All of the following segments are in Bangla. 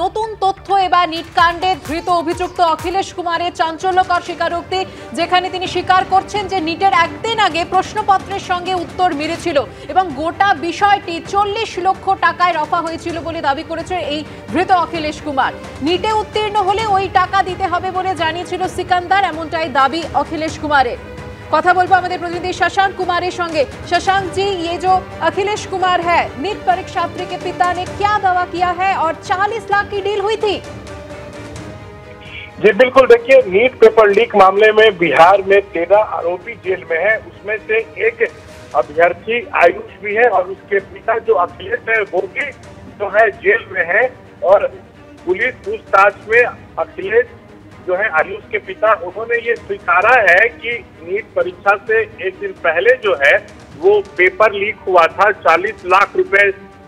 নতুন তথ্য এবার নিট কাণ্ডে ধৃত অভিযুক্ত অখিলেশ কুমারের চাঞ্চল্যকর স্বীকারোক্তি, যেখানে তিনি স্বীকার করছেন যে নিটের একদিন আগে প্রশ্নপত্রের সঙ্গে উত্তর মিলেছিল এবং গোটা বিষয়টি 40 লক্ষ টাকায় রফা হয়েছিল বলে দাবি করেছে এই ধৃত অখিলেশ কুমার। নিটে উত্তীর্ণ হলে ওই টাকা দিতে হবে বলে জানিয়েছিল সিকান্দার, এমনটাই দাবি अखिलेश कुमार। কথা বলবো আমাদের প্রতিনিধি शशांक कुमार संगे। शशांक जी, ये जो अखिलेश कुमार है, नीट परीक्षार्थी के पिता ने क्या दावा किया है और 40 लाख की डील हुई थी? जी बिल्कुल, देखिए नीट पेपर लीक मामले में बिहार में 13 आरोपी जेल में है। उसमें से एक अभ्यर्थी आयुष भी है और उसके पिता जो अखिलेश है वो भी जो है जेल में है। और पुलिस पूछताछ में अखिलेश जो है आयुष के पिता, उन्होंने ये स्वीकारा है कि नीट परीक्षा से एक दिन पहले जो है वो पेपर लीक हुआ था, 40 लाख रुपए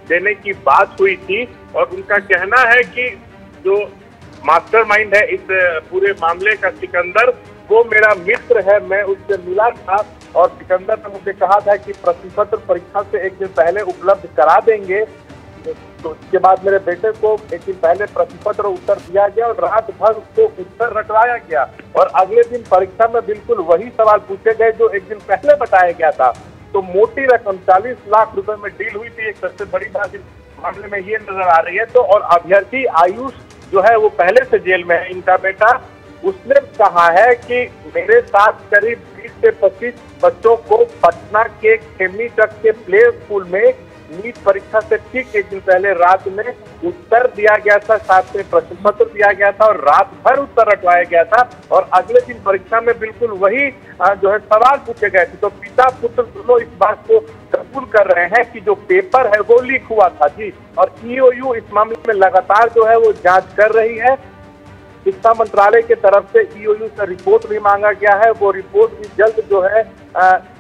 देने की बात हुई थी। और उनका कहना है कि जो मास्टरमाइंड है इस पूरे मामले का सिकंदर, वो मेरा मित्र है, मैं उससे मिला था और सिकंदर ने मुझे कहा था कि प्रश्नपत्र परीक्षा से एक दिन पहले उपलब्ध करा देंगे। तो उसके बाद मेरे बेटे को एक दिन पहले प्रश्नपत्र उत्तर दिया गया और रात भर उसको उत्तर रटवाया गया और अगले दिन परीक्षा में बिल्कुल वही सवाल पूछे गए जो एक दिन पहले बताया गया था। तो मोटी रकम 40 लाख रुपए में डील हुई थी। एक सबसे बड़ी बात इस मामले में ये नजर आ रही है। तो और अभ्यर्थी आयुष जो है वो पहले से जेल में है, इनका बेटा, उसने कहा है कि मेरे साथ करीब 20 से 25 बच्चों को पटना के खेमनी तक के प्ले स्कूल में नीट परीक्षा से ठीक एक दिन पहले रात में उत्तर दिया गया था, साथ में प्रश्न पत्र दिया गया था और रात भर उत्तर रटवाया गया था और अगले दिन परीक्षा में बिल्कुल वही जो है सवाल पूछे गए थे। तो पिता पुत्र दोनों इस बात को कबूल कर रहे हैं कि जो पेपर है वो लीक हुआ था जी। और ईओयू इस मामले में लगातार जो है वो जांच कर रही है। शिक्षा मंत्रालय के तरफ से ईओयू से रिपोर्ट भी मांगा गया है, वो रिपोर्ट भी जल्द जो है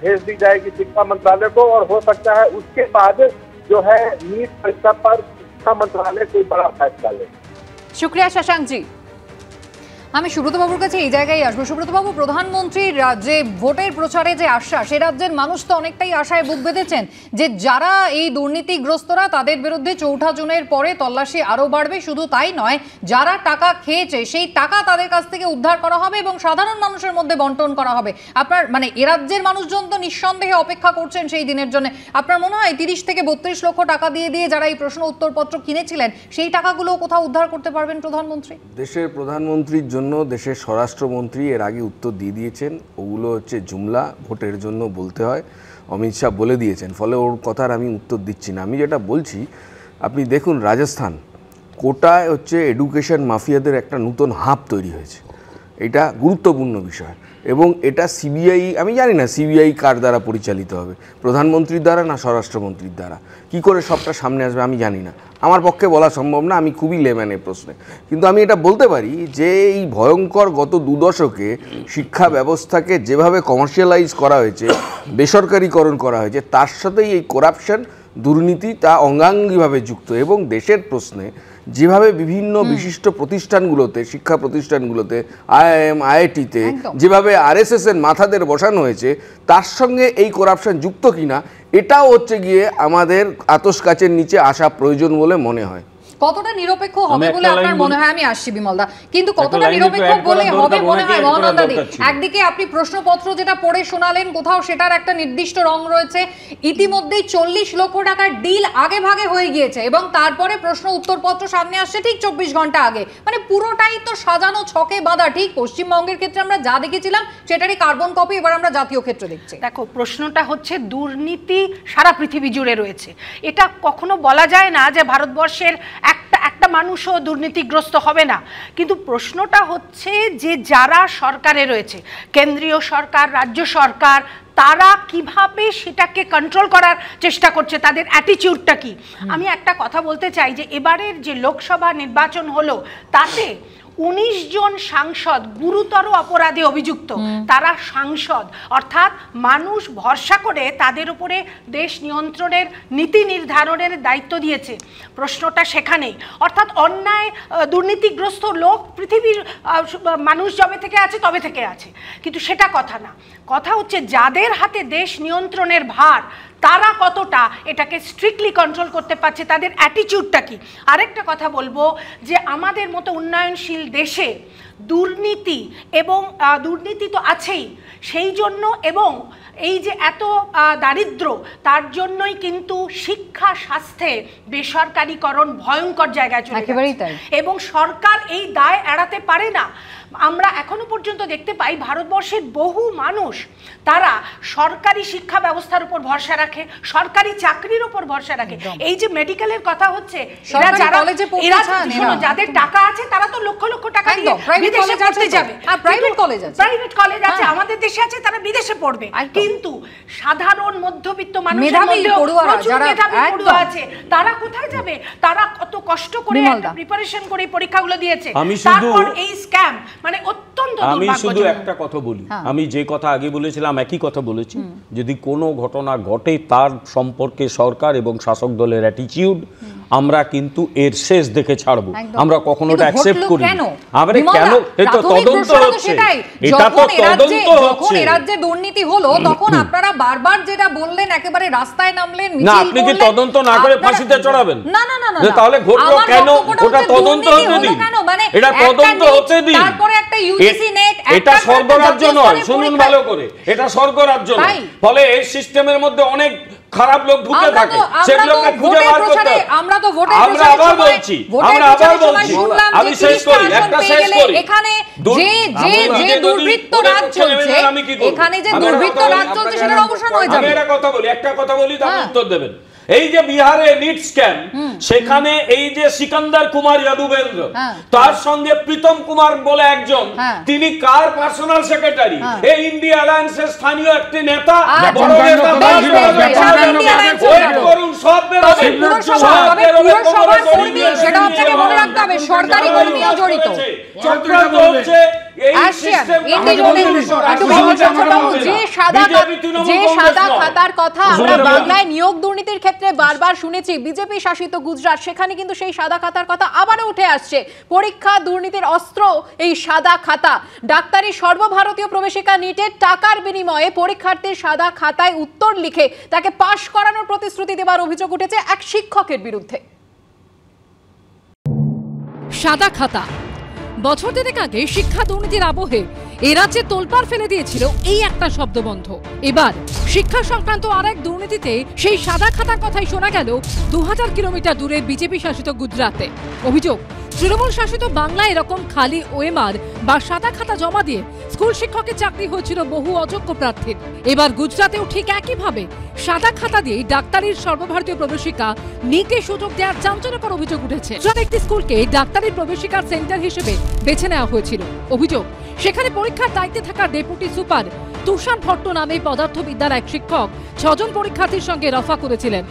भेज दी जाएगी शिक्षा मंत्रालय को और हो सकता है उसके बाद जो है नीट परीक्षा पर शिक्षा मंत्रालय कोई बड़ा फैसला ले। शुक्रिया शशांक जी। আমি সুব্রতবাবুর কাছে এই জায়গায় আসবো। সুব্রতবাবু, প্রধানমন্ত্রীর যে ভোটের প্রচারে যে আশ্বাস, সে রাজ্যের মানুষ তো অনেকটাই আশায় বুক বেঁধেছেন যে যারা এই দুর্নীতিগ্রস্তরা তাদের বিরুদ্ধে 4 জুনের পরে তল্লাশি আরও বাড়বে। শুধু তাই নয়, যারা টাকা খেয়েছে সেই টাকা তাদের কাছ থেকে উদ্ধার করা হবে এবং সাধারণ মানুষের মধ্যে বন্টন করা হবে। আপনার মানে এ রাজ্যের মানুষজন তো নিঃসন্দেহে অপেক্ষা করছেন সেই দিনের জন্য। আপনার মনে হয় 30 থেকে 32 লক্ষ টাকা দিয়ে যারা এই প্রশ্ন উত্তরপত্র কিনেছিলেন সেই টাকাগুলো কোথাও উদ্ধার করতে পারবেন প্রধানমন্ত্রী? দেশের প্রধানমন্ত্রীর জন্য দেশের স্বরাষ্ট্রমন্ত্রী এর আগে উত্তর দিয়ে দিয়েছেন, ওগুলো হচ্ছে জুমলা, ভোটের জন্য বলতে হয়, অমিত শাহ বলে দিয়েছেন, ফলে ওর কথার আমি উত্তর দিচ্ছি না। আমি যেটা বলছি, আপনি দেখুন রাজস্থান কোটায় হচ্ছে এডুকেশন মাফিয়াদের একটা নতুন হাব তৈরি হয়েছে। এটা গুরুত্বপূর্ণ বিষয় এবং এটা সিবিআই, আমি জানি না সিবিআই কার দ্বারা পরিচালিত হবে, প্রধানমন্ত্রীর দ্বারা না স্বরাষ্ট্রমন্ত্রীর দ্বারা। কি করে সবটা সামনে আসবে আমি জানি না, আমার পক্ষে বলা সম্ভব না, আমি খুবই লেম্যান এই প্রশ্নে। কিন্তু আমি এটা বলতে পারি যে এই ভয়ঙ্কর গত 2 দশকে শিক্ষা ব্যবস্থাকে যেভাবে কমার্শিয়ালাইজ করা হয়েছে, বেসরকারিকরণ করা হয়েছে, তার সাথেই এই করাপশন, দুর্নীতি তা অঙ্গাঙ্গিভাবে যুক্ত। এবং দেশের প্রশ্নে যেভাবে বিভিন্ন বিশিষ্ট প্রতিষ্ঠানগুলোতে, শিক্ষা প্রতিষ্ঠানগুলোতে, আইআইএম, আইআইটিতে যেভাবে আরএসএস এর মাথাদের বসানো হয়েছে, তার সঙ্গে এই করাপশন যুক্ত কিনা এটাও হচ্ছে গিয়ে আমাদের আতশ কাচের নিচে আসা প্রয়োজন বলে মনে হয়। কতটা নিরপেক্ষ হবে বলে আপনার মনে হয়? আমি আসছি বিমলদা, কিন্তু কতটা নিরপেক্ষ বলে হবে মনে হয় মহানন্দাদি? একদিকে আপনি প্রশ্নপত্র যেটা পড়ে শোনালেন, কোথাও সেটার একটা নির্দিষ্ট রং রয়েছে, ইতিমধ্যেই 40 লক্ষ টাকার ডিল আগে ভাগে হয়ে গিয়েছে এবং তারপরে প্রশ্ন উত্তরপত্র সামনে আসছে ঠিক 24 ঘন্টা আগে। মানে পুরোটাই তো সাজানো ছকে বাঁধা। ঠিক পশ্চিমবঙ্গের ক্ষেত্রে আমরা যা দেখেছিলাম সেটারই কার্বন কপি এবার আমরা জাতীয় ক্ষেত্রে দেখছি। দেখো, প্রশ্নটা হচ্ছে দুর্নীতি সারা পৃথিবী জুড়ে রয়েছে। এটা কখনো বলা যায় না যে ভারতবর্ষের একটা মানুষও দুর্নীতিগ্রস্ত হবে না। কিন্তু প্রশ্নটা হচ্ছে যে যারা সরকারে রয়েছে, কেন্দ্রীয় সরকার, রাজ্য সরকার, তারা কিভাবে সেটাকে কন্ট্রোল করার চেষ্টা করছে, তাদের অ্যাটিটিউডটা কি। আমি একটা কথা বলতে চাই যে এবারের যে লোকসভা নির্বাচন হলো তাতে 19 জন সাংসদ গুরুতর অপরাধে অভিযুক্ত। তারা সাংসদ, অর্থাৎ মানুষ ভরসা করে তাদের উপরে দেশ নিয়ন্ত্রণের নীতি নির্ধারণের দায়িত্ব দিয়েছে। প্রশ্নটা সেখানেই, অর্থাৎ অন্যায় দুর্নীতিগ্রস্ত লোক পৃথিবীর মানুষ যবে থেকে আছে তবে থেকে আছে, কিন্তু সেটা কথা না। কথা হচ্ছে যাদের হাতে দেশ নিয়ন্ত্রণের ভার তারা কতটা এটাকে স্ট্রিক্টলি কন্ট্রোল করতে পারছে, তাদের অ্যাটিটিউডটা কি। আরেকটা কথা বলবো যে আমাদের মতো উন্নয়নশীল দেশে দুর্নীতি তো আছেই, সেই জন্য এবং এই যে এত দারিদ্র, তার জন্যই কিন্তু শিক্ষা স্বাস্থ্যে বেসরকারীকরণ ভয়ঙ্কর জায়গায় চলে যাচ্ছে এবং সরকার এই দায় এড়াতে পারে না। আমরা এখনো পর্যন্ত দেখতে পাই ভারতবর্ষের বহু মানুষ তারা সরকারি শিক্ষা ব্যবস্থার উপর ভরসা রাখে, সরকারি চাকরির উপর ভরসা রাখে। এই যে মেডিকেলের কথা হচ্ছে, যাদের টাকা আছে তারা তো লক্ষ লক্ষ টাকা দিয়ে বিদেশে পড়তে যাবে, প্রাইভেট কলেজ আছে আমাদের দেশে আছে, তারা বিদেশে পড়বে। কিন্তু সাধারণ মধ্যবিত্ত মানুষের মধ্যে প্রচুর মেধাবী পড়ুয়া আছে, তারা কোথায় যাবে? তারা কত কষ্ট করে প্রিপারেশন করে পরীক্ষাগুলো দিয়েছে, তারপর এই স্ক্যাম, মানে অত্যন্ত আমি শুধু একটা কথা বলি, আমি যে কথা আগে বলেছিলাম একই কথা বলেছি, যদি কোনো ঘটনা ঘটে তার সম্পর্কে সরকার এবং শাসক দলের অ্যাটিটিউড আমরা কিন্তু এর শেষ দেখে ছাড়বো, আমরা কখনো এটা অ্যাকসেপ্ট করি না। আমরা কেন? এটা তদন্ত হচ্ছে, এটা তো তদন্ত হচ্ছে। এই রাজ্যে দুর্নীতি হলো তখন আপনারা বারবার যেটা বললেন, একেবারে রাস্তায় নামলেন, না আপনি কি তদন্ত না করে ফাঁসিতে চড়াবেন? না না না না, তাহলে ঘটলো কেন? ওটা তদন্ত হতে দিন, এটা তদন্ত হতে দিন। তারপরে একটা ইউজিসি নেট, এটা স্বর্গরাজ্য নয়, শুনুন ভালো করে, এটা স্বর্গরাজ্য নয়। ফলে এই সিস্টেমের মধ্যে অনেক খারাপ লোক ঢুকে থাকে, সেগুলোকে খুঁজে বার করতে হবে। আমরা আবার বলছি, আমি শেষ করি, একটা শেষ করি। এখানে যে দুর্বৃত্ত রাজ চলছে, এখানে যে দুর্বৃত্ত রাজ চলছে সেটার অবসান হয়ে যাবে। আমি একটা কথা বলি, তার উত্তর দেবেন। এই যে বিহারে নিট স্ক্যাম, সেখানে এই যে সিকান্দার কুমার যাদবেন্দ্র, তার সঙ্গে প্রীতম কুমার বলে একজন, তিনি কার পার্সোনাল সেক্রেটারি? এই ইন্ডিয়া অ্যালায়েন্সের স্থানীয় একটি নেতা, বড় নেতা। করুন, সব বেরোবে, সেটা আপনাকে মনে রাখতে হবে, সরকারি কর্মীও জড়িত। চক্রান্ত হচ্ছে। যে সাদা খাতার কথা আমরা বাংলায় নিয়োগ দুর্নীতির ক্ষেত্রে বারবার শুনেছি, বিজেপি শাসিত গুজরাট, সেখানে কিন্তু সেই সাদা খাতার কথা আবারও উঠে আসছে। পরীক্ষা দুর্নীতির অস্ত্র এই সাদা খাতা। ডাক্তারি সর্বভারতীয় প্রবেশিকা নিটের টাকার বিনিময়ে পরীক্ষার্থীর সাদা খাতায় উত্তর লিখে তাকে পাশ করানোর প্রতিশ্রুতি দেওয়ার অভিযোগ উঠেছে এক শিক্ষকের বিরুদ্ধে। সাদা খাতা বছর দেড়েক আগে শিক্ষা দুর্নীতির আবহে এ রাজ্যে তোলপাড় ফেলে দিয়েছিল এই একটা শব্দবন্ধ। এবার শিক্ষা সংক্রান্ত আরেক দুর্নীতিতে সেই সাদা খাতার কথাই শোনা গেল 2000 কিলোমিটার দূরে বিজেপি শাসিত গুজরাটে। অভিযোগ, তৃণমূল শাসিত বাংলা এরকম খালি ওএমআর বা সাদা খাতা জমা দিয়ে স্কুল শিক্ষকের চাকরি হয়েছিল বহু অযোগ্য প্রার্থীর। এবার গুজরাটেও ঠিক একইভাবে সাদা খাতা দিয়ে ডাক্তারির সর্বভারতীয় প্রবেশিকা নিটে সুযোগ দেওয়ার চাঞ্চল্যকর অভিযোগ উঠেছে। একটি স্কুলকে ডাক্তারির প্রবেশিকার সেন্টার হিসেবে বেছে নেওয়া হয়েছিল। অভিযোগ, সেখানে পরীক্ষার দায়িত্বে থাকা ডেপুটি সুপার তুষার ভট্ট নামে পদার্থবিদ্যার এক শিক্ষক 6 জন পরীক্ষার্থীর সঙ্গে রফা করেছিলেন।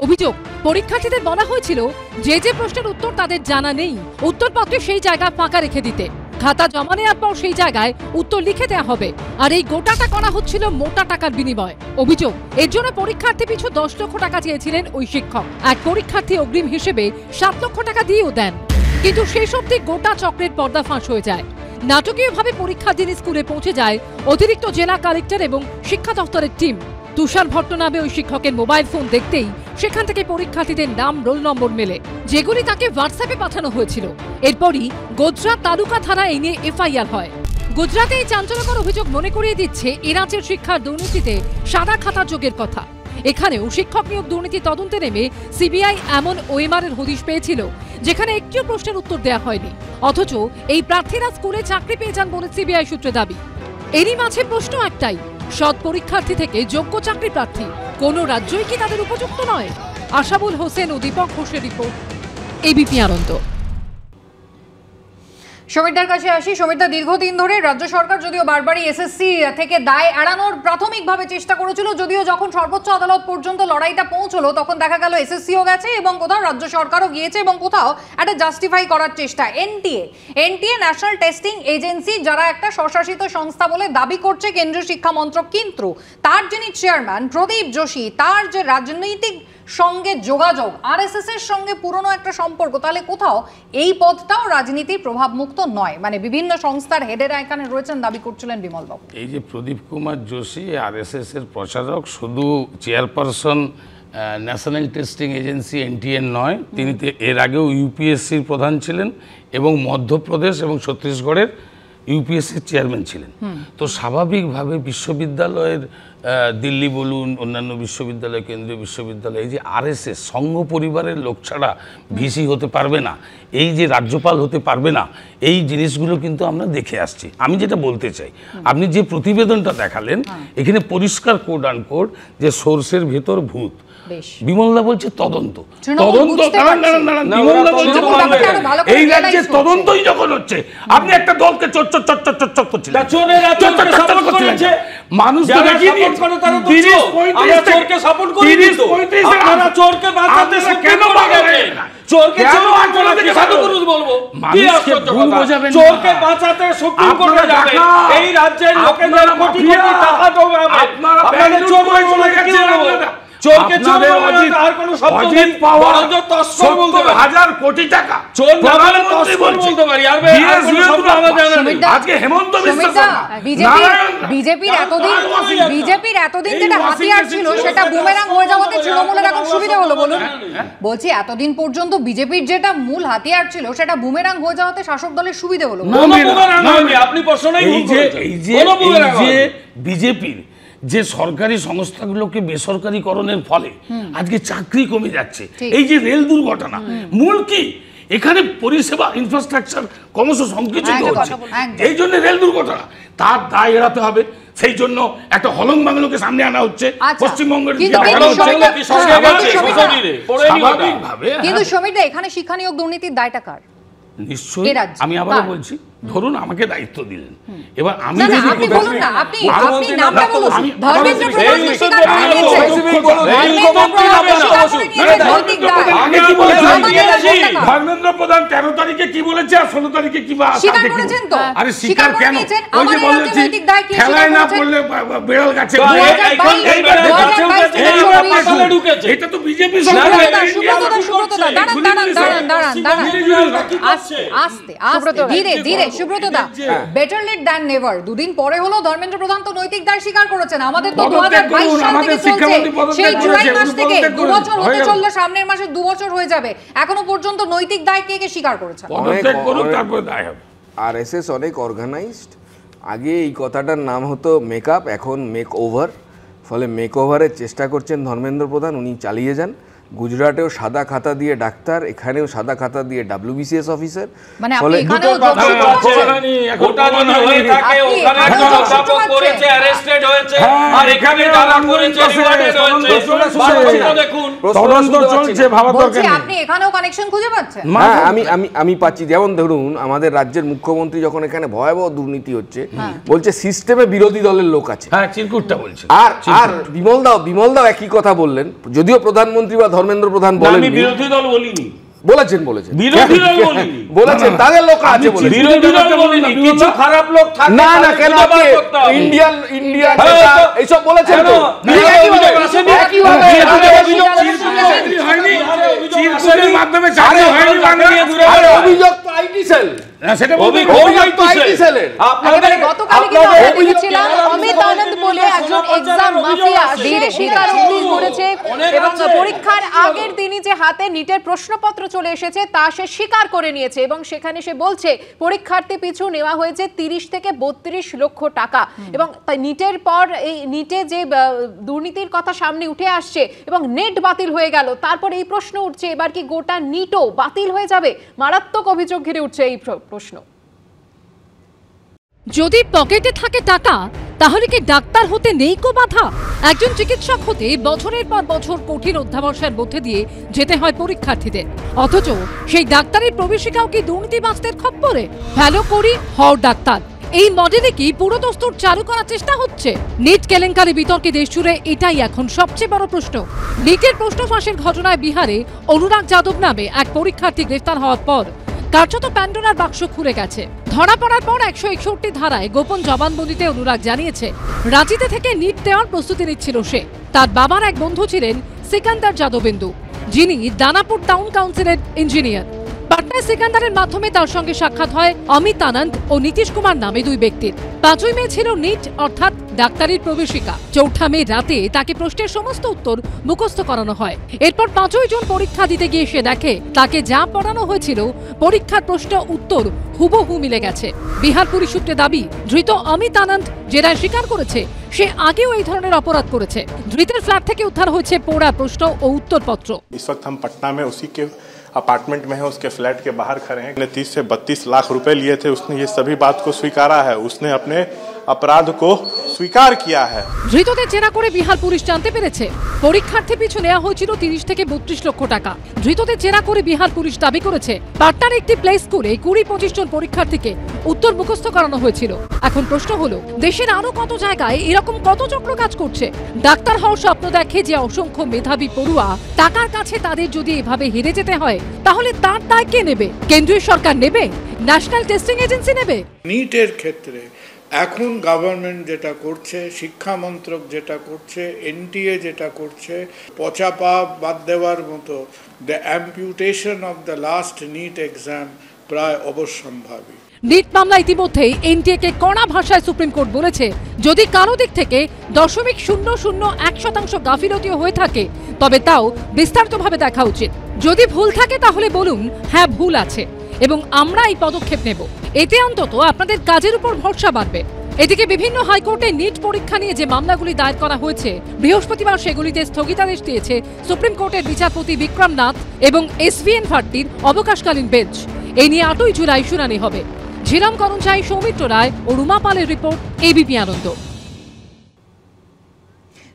অভিযোগ, পরীক্ষার্থীদের বলা হয়েছিল যে প্রশ্নের উত্তর তাদের জানা নেই, উত্তরপত্রে সেই জায়গা ফাঁকা রেখে দিতে। খাতা জমা নেওয়ার পর সেই জায়গায় উত্তর লিখে দেওয়া হবে। আর এই গোটাটা করা হচ্ছিল মোটা টাকার বিনিময়। অভিযোগ, এর জন্য পরীক্ষার্থী পিছু 10 লক্ষ টাকা চেয়েছিলেন ওই শিক্ষক। এক পরীক্ষার্থী অগ্রিম হিসেবে 7 লক্ষ টাকা দিয়েও দেন। কিন্তু সেই সবটি গোটা চক্রের পর্দা ফাঁস হয়ে যায়। নাটকীয়ভাবে পরীক্ষার দিন স্কুলে পৌঁছে যায় অতিরিক্ত জেলা কালেক্টর এবং শিক্ষা দপ্তরের টিম। তুষার ভট্ট নামে ওই শিক্ষকের মোবাইল ফোন দেখতেই সেখান থেকে পরীক্ষার্থীদের নাম, রোল নম্বর মেলে, যেগুলি তাকে হোয়াটসঅ্যাপে পাঠানো হয়েছিল। এরপরই গুজরাট তালুকা থানায় এই নিয়ে এফআইআর হয়। গুজরাটে এই চাঞ্চল্যকর অভিযোগ মনে করিয়ে দিচ্ছে এ রাজ্যের শিক্ষার দুর্নীতিতে সাদা খাতা যোগের কথা। এখানেও শিক্ষক নিয়োগ দুর্নীতি তদন্তে নেমে সিবিআই এমন ওএমআর এর হদিশ পেয়েছিল যেখানে একটিও প্রশ্নের উত্তর দেওয়া হয়নি, অথচ এই প্রার্থীরা স্কুলে চাকরি পেয়ে যান বলে সিবিআই সূত্রে দাবি। এরই মাঝে প্রশ্ন একটাই, সৎ পরীক্ষার্থী থেকে যোগ্য চাকরি প্রার্থী কোন রাজ্যই কি তাদের উপযুক্ত নয়? আশাবুল হোসেন ও দীপক ঘোষের রিপোর্ট, এবিপি আনন্দ। সমীরদার কাছে আসি। সমীরদা, দীর্ঘদিন ধরে রাজ্য সরকার যদিও বারবারই এসএসসি থেকে দায় এড়ানোর প্রাথমিকভাবে চেষ্টা করেছিল, যদিও যখন সর্বোচ্চ আদালত পর্যন্ত লড়াইটা পৌঁছলো তখন দেখা গেল এসএসসিও গেছে এবং কোথাও রাজ্য সরকারও গিয়েছে এবং কোথাও একটা জাস্টিফাই করার চেষ্টা। এনটিএ ন্যাশনাল টেস্টিং এজেন্সি, যারা একটা স্বশাসিত সংস্থা বলে দাবি করছে কেন্দ্রীয় শিক্ষা মন্ত্রক, কিন্তু তার যিনি চেয়ারম্যান প্রদীপ যোশী, তার যে রাজনৈতিক সঙ্গে যোগাযোগ, আরএসএস এর সঙ্গে পুরনো একটা সম্পর্ক, তাহলে কোথাও এই পদটাও রাজনীতির প্রভাবমুক্ত নয়। মানে বিভিন্ন সংস্থার হেডেরা এখানে রয়েছেন, দাবি করছিলেন বিমল বাবু। এই যে প্রদীপ কুমার যোশী আরএসএস এর প্রচারক, শুধু chairperson national testing agency NTN নয়, তিনি এর আগেও ইউপিএসসির প্রধান ছিলেন এবং মধ্যপ্রদেশ এবং ছত্তিশগড়ের ইউপিএসসির চেয়ারম্যান ছিলেন। তো স্বাভাবিকভাবে বিশ্ববিদ্যালয়ের দিল্লি বলুন, অন্যান্য বিশ্ববিদ্যালয়, কেন্দ্রীয় বিশ্ববিদ্যালয়, এই যে আরএসএস সংঘ পরিবারের লোক ছাড়া ভিসি হতে পারবে না, এই যে রাজ্যপাল হতে পারবে না, এই জিনিসগুলো কিন্তু আমরা দেখে আসছি। আমি যেটা বলতে চাই, আপনি যে প্রতিবেদনটা দেখালেন এখানে পরিষ্কার কোড আনকোড যে সোর্সের ভেতর ভূত। বিমলদা বলছে তদন্ত, তদন্ত এই রাজ্যে তদন্তই যখন হচ্ছে, আপনি একটা দলকে মানুষ এই রাজ্যের লোকেদের কোটি কোটি টাকা চোরকে চোর আর কোনো শব্দ নেই, বরঞ্চ তস্কর বলতে পারি, 1000 কোটি টাকা চোর না বলে তস্কর বলতে পারি। আর কোনো শব্দ আমাদের জানা নেই। আজকে হেমন্ত বিশ্ব বিজেপির এতদিন যেটা হাতিয়ার ছিল সেটা বুমেরাং হয়ে যাওয়াতে তৃণমূলের এখন সুবিধা হলো বলুন। বলছি এতদিন পর্যন্ত বিজেপির যেটা মূল হাতিয়ার ছিল সেটা বুমেরাং হয়ে যাওয়াতে শাসক দলের সুবিধা হলো। আপনি প্রশ্নই বিজেপির যে সরকারি সংস্থাগুলোকে বেসরকারিকরণের ফলে আজকে চাকরি কমে যাচ্ছে, এই যে রেল দুর্ঘটনা, মূল কি এখানে পরিষেবা ইনফ্রাস্ট্রাকচার ক্রমশ সংকুচিত হচ্ছে, এই জন্য রেল দুর্ঘটনা, তার দায় এড়াতে হবে। সেই জন্য একটা হলং বাংলোকে সামনে আনা হচ্ছে পশ্চিমবঙ্গের। কিন্তু সমীরদা, এখানে শিক্ষা নিয়োগ দুর্নীতির দায়টা কার? নিশ্চয়ই আমি আবারও বলছি, ধরুন আমাকে দায়িত্ব দিলেন, এবার আমি ধর্মেন্দ্র প্রধান 13 তারিখে কি বলেছে আর 16 তারিখে কি আরে স্বীকার কেন? ওই যে বলেছি খেলায় না পড়লে বেড়াল গাছে, এটা তো BJP better late than never. দুদিন পরে হলো ধর্মেন্দ্র প্রধান তো নৈতিক দায় স্বীকার করেছেন। আমাদের তো 2022 সাল থেকে চলছে, সেই জুলাই মাস থেকে 2 বছর হতে চললো, সামনের মাসে 2 বছর হয়ে যাবে, এখনো পর্যন্ত নৈতিক দায় কে কে স্বীকার করেছেন? আরএসএস অনেক অর্গানাইজড। আগে এই কথাটার নাম হতো মেকআপ, এখন মেক ওভার। ফলে মেক ওভারের চেষ্টা করছেন ধর্মেন্দ্র প্রধান, উনি চালিয়ে যান। গুজরাটেও সাদা খাতা দিয়ে ডাক্তার, এখানেও সাদা খাতা দিয়ে WBCS অফিসার। মানে ফলে আপনি এখানেও কানেকশন খুঁজে পাচ্ছেন? হ্যাঁ, আমি পাচ্ছি। যেমন ধরুন আমাদের রাজ্যের মুখ্যমন্ত্রী যখন এখানে ভয়াবহ দুর্নীতি হচ্ছে, বলছে সিস্টেমে বিরোধী দলের লোক আছে। হ্যাঁ, চিরকুটটা বলছে। আর বিমলদাও একই কথা বললেন, যদিও প্রধানমন্ত্রী বা ধর্মেন্দ্র প্রধান বলেন বিরোধী দল বলিনি, বলেছেন বিরোধী দল বলিনি, বলেছেন তাদের লোক আছে বলে বিরোধী দল বলিনি, কিছু খারাপ লোক থাকে না না কেন ইন্ডিয়ান এইসব বলেছেন তো মাধ্যমে চাকরি হয়নি, অভিযোগ তো আইটি সেল, সেটা অমিত আনন্দ বলে একজন এক্সাম মাফিয়া স্বীকারোক্তি করেছে এবং পরীক্ষার আগের দিনই যে হাতে নিটের প্রশ্নপত্র চলে এসেছে তা সে স্বীকার করে নিয়েছে এবং সেখানে সে বলছে পরীক্ষার্থী পিছু নেওয়া হয়েছে 30 থেকে 32 লক্ষ টাকা এবং নিটের পর এই নিটে যে দুর্নীতির কথা সামনে উঠে আসছে এবং নেট বাতিল হয়ে গেল, তারপর এই প্রশ্ন উঠছে এবার কি গোটা নিটও বাতিল হয়ে যাবে? মারাত্মক অভিযোগ ঘিরে উঠছে এই প্রশ্ন। যদি পকেটে থাকে টাকা তাহলে কি ডাক্তার হতে নেই কো বাধা? একজন চিকিৎসক হতে বছরের পর বছর কঠিন অধ্যাবসায়ের মধ্যে দিয়ে যেতে হয় পরীক্ষার্থীদের, অথচ সেই ডাক্তারের প্রবেশিকাও কি দুর্নীতিবাজদের খপ্পরে? ভালো করি হও ডাক্তার, এই মডেলে কি পুরো দস্তুর চালু করার চেষ্টা হচ্ছে? নিট কেলেঙ্কারি বিতর্কে দেশ জুড়ে এটাই এখন সবচেয়ে বড় প্রশ্ন। নিটের প্রশ্ন ফাঁসের ঘটনায় বিহারে অনুরাগ যাদব নামে এক পরীক্ষার্থী গ্রেফতার হওয়ার পর কার্যত প্যান্ডোরার বাক্স খুলে গেছে। ধরা পড়ার পর 161 ধারায় গোপন জবানবন্দিতে অনুরাগ জানিয়েছে রাঁচিতে থেকে নিট দেওয়ার প্রস্তুতি নিচ্ছিল সে। তার বাবার এক বন্ধু ছিলেন সিকান্দার যাদবেন্দু, যিনি দানাপুর টাউন কাউন্সিলের ইঞ্জিনিয়ার। পাটনায় সিকান্দারের মাধ্যমে তার সঙ্গে সাক্ষাৎ হয় অমিত আনন্দ ও নীতিশ কুমার নামে দুই ব্যক্তির। 5ই মে ছিল নিট অর্থাৎ ডাক্তারির প্রবেশিকা। 4 মে রাতে তাকে প্রশ্নের সমস্ত উত্তর মুখস্থ করানো হয়। এরপর 5ই জুন পরীক্ষা দিতে গিয়ে সে দেখে তাকে যা পড়ানো হয়েছিল পরীক্ষার প্রশ্ন উত্তর হুবহু মিলে গেছে। বিহার পুলিশ সূত্রে দাবি, ধৃত অমিত আনন্দ জেরায় স্বীকার করেছে সে আগেও এই ধরনের অপরাধ করেছে। ধৃতের ফ্ল্যাট থেকে উদ্ধার হয়েছে পোড়া প্রশ্ন ও উত্তরপত্র। इस वक्त हम पटना में उसी के अपार्टमेंट में है, उसके फ्लैट के बाहर खड़े हैं। 30 से 32 लाख रुपए लिए थे। उसने ये सभी बात को स्वीकारा है, उसने अपने अपराध को স্বীকার কিয়া হ্যায়। ধৃতদের জেরা করে বিহার পুলিশ জানতে পেরেছে পরীক্ষার্থী পিছু নেওয়া হয়েছিল 30 থেকে 32 লক্ষ টাকা। ধৃতদের জেরা করে বিহার পুলিশ দাবি করেছে পাটনার একটি প্লে স্কুলে 20-25 জন পরীক্ষার্থীকে উত্তর মুখস্থ করানো হয়েছিল। এখন প্রশ্ন হলো, দেশের আরো কত জায়গায় এরকম কত চক্র কাজ করছে? ডাক্তার হওয়ার স্বপ্ন দেখে যে অসংখ্য মেধাবী পড়ুয়া, টাকার কাছে তাদের যদি এভাবে হেরে যেতে হয় তাহলে তার দায় কে নেবে? কেন্দ্রীয় সরকার নেবে? ন্যাশনাল টেস্টিং এজেন্সি নেবে? নিটের ক্ষেত্রে এখন গভর্নমেন্ট যেটা করছে, শিক্ষা মন্ত্রক যেটা করছে, এনটিএ যেটা করছে, পচা পা বাদ দেওয়ার মতো the amputation of the last NEET exam প্রায় অবশ্যম্ভাবী। নিট মামলা ইতিমধ্যেই এনটিএ কে কড়া ভাষায় সুপ্রিম কোর্ট বলেছে, যদি কারো দিক থেকে 0.001% গাফিলতিও হয়ে থাকে তবে তাও বিস্তারিতভাবে দেখা উচিত। যদি ভুল থাকে তাহলে বলুন হ্যাঁ ভুল আছে এবং আমরা এই পদক্ষেপ নেব। এতে অন্তত আপনাদের কাজের উপর ভরসা বাড়বে। এদিকে বিভিন্ন হাইকোর্টে নিট পরীক্ষা নিয়ে যে মামলাগুলি দায়ের করা হয়েছে, বৃহস্পতিবার সেগুলিতে স্থগিতাদেশ দিয়েছে সুপ্রিম কোর্টের বিচারপতি বিক্রম নাথ এবং SVN ভাট্টির অবকাশকালীন বেঞ্চ। এই নিয়ে 8ই জুলাই শুনানি হবে। ঝিরাম করঞ্চাই, সৌমিত্র রায় ও রুমা পালের রিপোর্ট, এবিপি আনন্দ।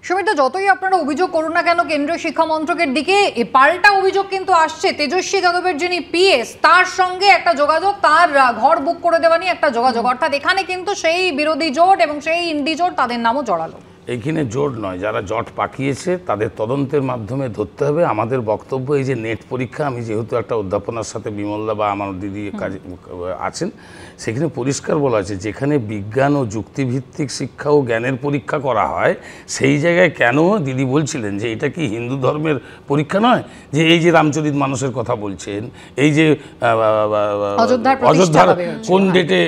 সুমিত্র, যতই আপনারা অভিযোগ করুন না কেন কেন্দ্রীয় শিক্ষা মন্ত্রকের দিকে, পাল্টা অভিযোগ কিন্তু আসছে তেজস্বী যাদবের যিনি PS তার সঙ্গে একটা যোগাযোগ, তার ঘর বুক করে দেওয়া নিয়ে একটা যোগাযোগ। অর্থাৎ এখানে কিন্তু সেই বিরোধী জোট এবং সেই ইন্ডি জোট তাদের নামও জড়ালো। এইখানে জোট নয়, যারা জট পাকিয়েছে তাদের তদন্তের মাধ্যমে ধরতে হবে। আমাদের বক্তব্য এই যে নেট পরীক্ষা, আমি যেহেতু একটা অধ্যাপনার সাথে বিমলদা বা আমার দিদি কাজ আছেন, সেখানে পরিষ্কার বলা আছে যেখানে বিজ্ঞান ও যুক্তিভিত্তিক শিক্ষা ও জ্ঞানের পরীক্ষা করা হয় সেই জায়গায় কেন দিদি বলছিলেন যে এটা কি হিন্দু ধর্মের পরীক্ষা নয়? যে এই যে রামচরিত মানসের কথা বলছেন, এই যে অযোধ্যার কোন ডেটে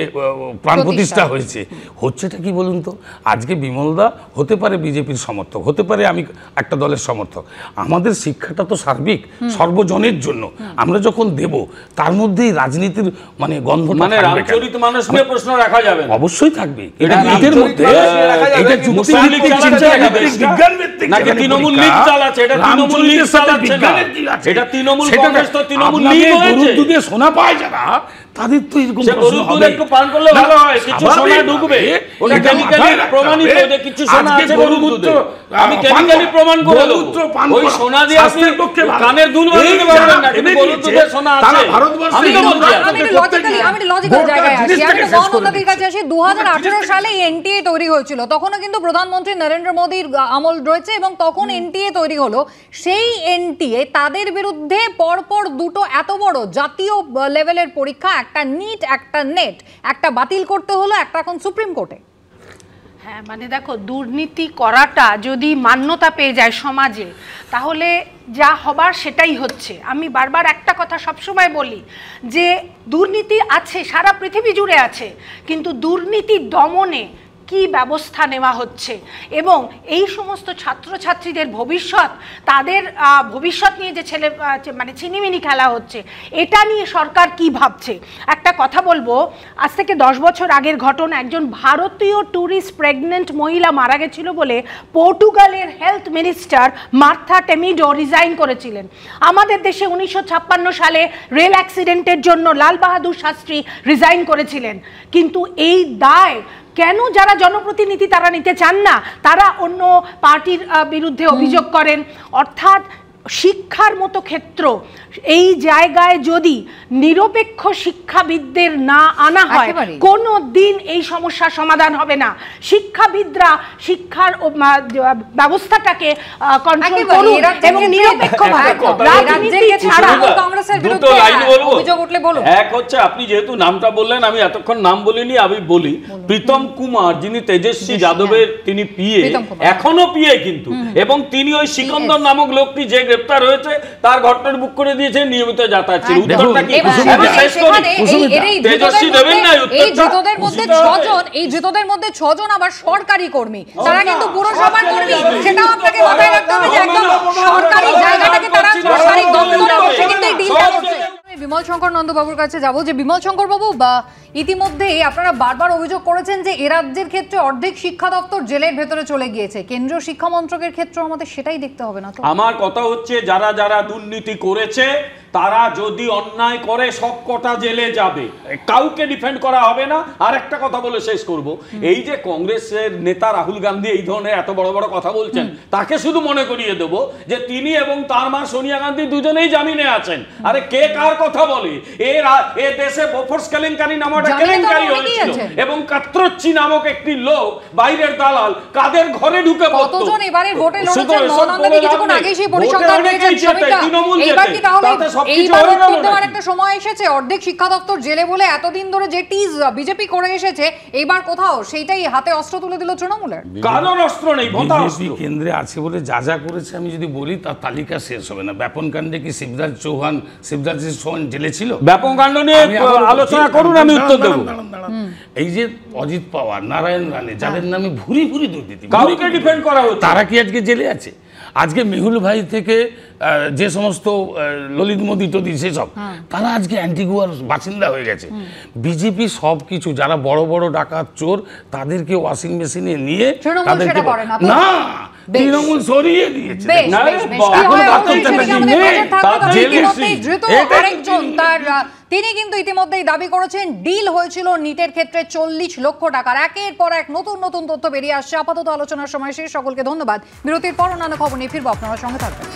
প্রাণ প্রতিষ্ঠা হয়েছে, হচ্ছেটা কি বলুন তো? আজকে বিমলদা হতে পারে বিজেপির সমর্থক, হতে পারে আমি একটা দলের সমর্থক। আমাদের শিক্ষাটা তো সার্বিক, সর্বজনের জন্য। আমরা যখন দেব তার মধ্যেই রাজনীতির মানে গন্ধ, মানে রামচরিত মানস নিয়ে প্রশ্ন রাখা যাবে, অবশ্যই থাকবে। এটা এর মধ্যে এটা যুক্তিভিত্তিক বিজ্ঞান ভিত্তিক নাকি তৃণমূল লীগ চালাচ্ছে? এটা তৃণমূল লীগ চালাচ্ছে না, এটা তৃণমূল কংগ্রেস তো তৃণমূল লীগ হয়েছে। গরুর দুধে সোনা পায় যারা, তাদের তো এরকম গরুর দুধ একটু পান করলে ভালো হয়, কিছু সোনা ঢুকবে। ওটা কেমিক্যালি প্রমাণিত যে কিছু সোনা আছে গরুর দুধে। আমি কেমিক্যালি প্রমাণ করে দেব, ওই সোনা দিয়ে আপনি কানের দুল বানাতে পারবেন না, কিন্তু গরুর দুধে সোনা আছে। আমি তো বলছি, আমি লজিক্যাল জায়গায় আসি, আমি মহানন্দাদির কাছে আসি। 2018 সালে এনটিএ তৈরি হয়েছিল, তখনও কিন্তু প্রধানমন্ত্রী নরেন্দ্র মোদীর আমল রয়েছে এবং তখন এনটিএ তৈরি হলো। সেই এনটিএ তাদের বিরুদ্ধে পরপর দুটো এত বড় জাতীয় লেভেলের পরীক্ষা, একটা নিট একটা নেট, একটা বাতিল করতে হলো, একটা এখন সুপ্রিম কোর্টে। হ্যাঁ, মানে দেখো, দুর্নীতি করাটা যদি মান্যতা পেয়ে যায় সমাজে, তাহলে যা হবার সেটাই হচ্ছে। আমি বারবার একটা কথা সবসময় বলি যে দুর্নীতি আছে, সারা পৃথিবী জুড়ে আছে, কিন্তু দুর্নীতি দমনে কি ব্যবস্থা নেওয়া হচ্ছে এবং এই সমস্ত ছাত্রছাত্রীদের ভবিষ্যৎ, তাদের ভবিষ্যৎ নিয়ে যে মানে ছিনিমিনি খেলা হচ্ছে, এটা নিয়ে সরকার কি ভাবছে। একটা কথা বলবো, আজ থেকে 10 বছর আগের ঘটনা। একজন ভারতীয় ট্যুরিস্ট প্রেগনেন্ট মহিলা মারা গেছিল বলে পর্তুগালের হেলথ মিনিস্টার মার্থা টেমিডো রিজাইন করেছিলেন। আমাদের দেশে 1956 সালে রেল অ্যাক্সিডেন্টের জন্য লাল বাহাদুর শাস্ত্রী রিজাইন করেছিলেন। কিন্তু এই দায় কেন যারা জনপ্রতিনিধি তারা নিতে চান না, তারা অন্য পার্টির বিরুদ্ধে অভিযোগ করেন। অর্থাৎ শিক্ষার মতো ক্ষেত্র, এই জায়গায় যদি নিরপেক্ষ শিক্ষাবিদদের না আনা হয় কোনো দিন এই সমস্যার সমাধান হবে না। শিক্ষাবিদরা শিক্ষার ব্যবস্থাটাকে কন্ট্রোল করুন এবং নিরপেক্ষভাবে, রাজনীতি ছাড়া। এক হচ্ছে, আপনি যেহেতু নামটা বললেন, আমি এতক্ষণ নাম বলিনি, আমি বলি প্রীতম কুমার, যিনি তেজস্বী যাদবের তিনি পিএ, এখনো পিএ কিন্তু, এবং তিনি ওই সিকন্দর নামক লোকটি যে গ্রেপ্তার হয়েছে তার ঘটনার বুক করে দিয়েছে, নিয়মিত যাতায়াত ছিল। উত্তরটা কি? তেজস্বী দেবেন না এই ধৃতদের মধ্যে 6 জন, এই ধৃতদের মধ্যে 6 জন আবার সরকারি কর্মী, তারা কিন্তু পুরসভার কর্মী, সেটাও আপনাকে মাথায় রাখতে হবে যে একদম সরকারি জায়গাটাকে তারা সরকারি দপ্তরে বসে কিন্তু এই ডিলটা করছে। বিমল শঙ্কর নন্দবাবুর কাছে যাব, যে বিমল শঙ্কর বাবু, বা ইতিমধ্যে আপনারা বারবার অভিযোগ করেছেন যে এ রাজ্যের ক্ষেত্রে অর্ধেক শিক্ষা দপ্তর জেলের ভেতরে চলে গিয়েছে, কেন্দ্রীয় শিক্ষা মন্ত্রকের ক্ষেত্রে আমাদের সেটাই দেখতে হবে না তো? আমার কথা হচ্ছে, যারা যারা দুর্নীতি করেছে তারা যদি অন্যায় করে সব কটা জেলে যাবে, কাউকে ডিফেন্ড করা হবে না। আর একটা কথা বলে শেষ করব, এই যে কংগ্রেসের নেতা রাহুল গান্ধী এই ধরনের এত বড় বড় কথা বলছেন, তাকে শুধু মনে করিয়ে দেব যে তিনি এবং তার মা সোনিয়া গান্ধী দুজনেই জামিনে আছেন। আরে কে কার কথা বলে? এ দেশে বোফোর্স কেলেঙ্কারি নামক একটা কেলেঙ্কারি হয়েছিল, এবং কাত্রচ্চি নামক একটি লোক বাইরের দালাল কাদের ঘরে ঢুকে পড়তো। কতজন এবারে ভোটে লড়েছেন? মহানন্দা কিছুক্ষণ আগেই সেই পরিসংখ্যান দিয়েছেন। এবার কি তাহলে এইবার উত্তর দেওয়ার একটা সময় এসেছে? অর্ধেক শিক্ষা দপ্তর জেলে বলে এতদিন ধরে যে টিজ বিজেপি করে এসেছে, এইবার কোথাও সেইটাই হাতে অস্ত্র তুলে দিল তৃণমূলের। কারণ অস্ত্র নেই, বিজেপি কেন্দ্রে আছে বলে যা যা করেছে আমি যদি বলি তার তালিকা শেষ হবে না। ব্যাপন কাণ্ডে কি শিবরাজ চৌহান জেলে ছিল? ব্যাপন কাণ্ড নিয়ে আলোচনা করুন, আমি উত্তর দেব। এই যে অজিত পাওয়ার, নারায়ণ রানে, যাদের নামে ভুরি ভুরি দুর্নীতি, কাউকে ডিফেন্ড করা হচ্ছে, তারা কি আজকে জেলে আছে? আজকে মেহুল ভাই থেকে যে সমস্ত ললিত মোদি টদি সেসব, তারা আজকে অ্যান্টিগুয়ার বাসিন্দা হয়ে গেছে। বিজেপি সব কিছু, যারা বড় বড় ডাকাত চোর, তাদেরকে ওয়াশিং মেশিনে নিয়ে তাদেরকে না তৃণমূল সরিয়ে দিয়েছে। তিনি কিন্তু ইতিমধ্যেই দাবি করেছেন ডিল হয়েছিল নিটের ক্ষেত্রে 40 লক্ষ টাকার। একের পর এক নতুন নতুন তথ্য বেরিয়ে আসছে। আপাতত আলোচনার সময় শেষ। সকলকে ধন্যবাদ। বিরতির পর অন্যান্য খবর নিয়ে ফিরবো, আপনারা সঙ্গে থাকবেন।